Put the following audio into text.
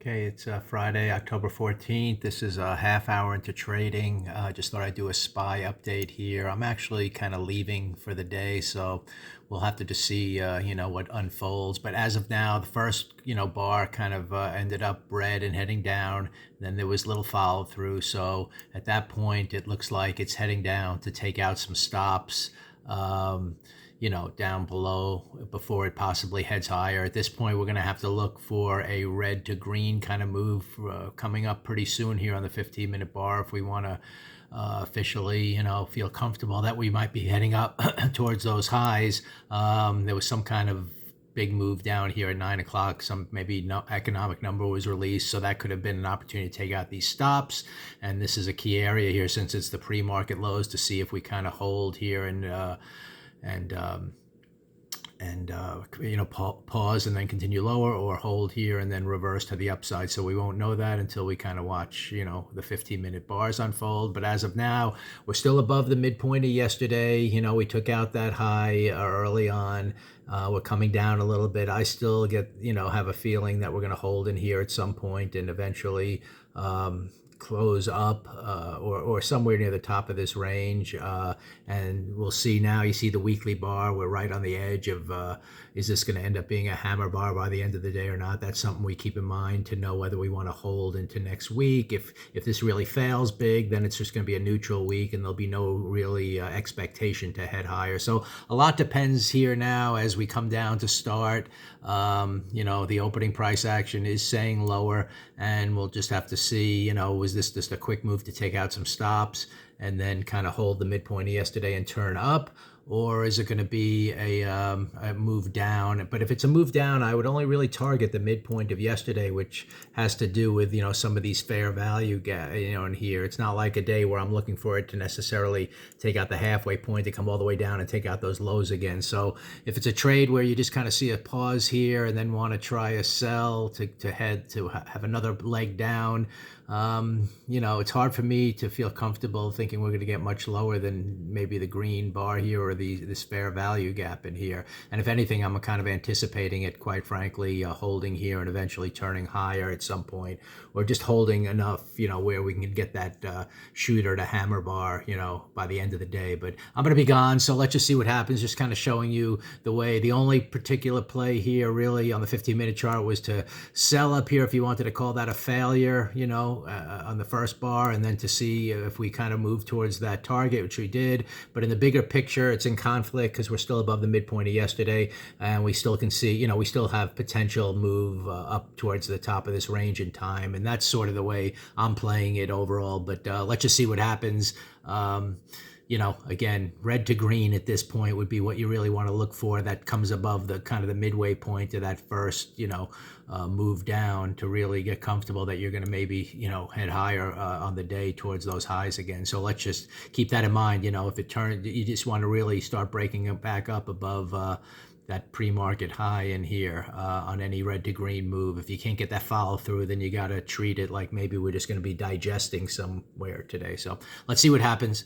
Okay, it's Friday, October 14th. This is a half hour into trading. Just thought I'd do a SPY update here. I'm actually kind of leaving for the day, so we'll have to just see, what unfolds. But as of now, the first, bar kind of ended up red and heading down. Then there was little follow through. So at that point, it looks like it's heading down to take out some stops. Um, down below before it possibly heads higher. At this point, we're going to have to look for a red to green kind of move coming up pretty soon here on the 15-minute bar if we want to officially, feel comfortable that we might be heading up towards those highs. There was some kind of big move down here at 9 o'clock. Some maybe no economic number was released, so that could have been an opportunity to take out these stops. And this is a key area here since it's the pre-market lows to see if we kind of hold here and pause and then continue lower, or hold here and then reverse to the upside. So we won't know that until we kind of watch, the 15-minute bars unfold. But as of now, we're still above the midpoint of yesterday. We took out that high early on. We're coming down a little bit. I still get, have a feeling that we're going to hold in here at some point and eventually close up or somewhere near the top of this range, and we'll see. Now you see the weekly bar, we're right on the edge of is this going to end up being a hammer bar by the end of the day or not. That's something we keep in mind to know whether we want to hold into next week. If this really fails big, then it's just going to be a neutral week and there'll be no really expectation to head higher. So a lot depends here now as we come down to start. The opening price action is saying lower, and we'll just have to see, was this just a quick move to take out some stops and then kind of hold the midpoint of yesterday and turn up? Or is it going to be a move down? But if it's a move down, I would only really target the midpoint of yesterday, which has to do with, some of these fair value, in here. It's not like a day where I'm looking for it to necessarily take out the halfway point to come all the way down and take out those lows again. So if it's a trade where you just kind of see a pause here and then want to try a sell to head to have another leg down, it's hard for me to feel comfortable thinking we're going to get much lower than maybe the green bar here or this fair value gap in here. And if anything, I'm kind of anticipating it, quite frankly, holding here and eventually turning higher at some point, or just holding enough, where we can get that shooter to hammer bar, by the end of the day. But I'm going to be gone, so let's just see what happens. Just kind of showing you the way. The only particular play here really on the 15-minute chart was to sell up here if you wanted to call that a failure, on the first bar, and then to see if we kind of move towards that target, which we did. But in the bigger picture, it's in conflict because we're still above the midpoint of yesterday, and we still can see, we still have potential move up towards the top of this range in time, and that's sort of the way I'm playing it overall. But let's just see what happens. Again, red to green at this point would be what you really want to look for. That comes above the kind of the midway point of that first, move down to really get comfortable that you're going to maybe, head higher on the day towards those highs again. So let's just keep that in mind. If it turns, you just want to really start breaking it back up above that pre-market high in here on any red to green move. If you can't get that follow through, then you got to treat it like maybe we're just going to be digesting somewhere today. So let's see what happens.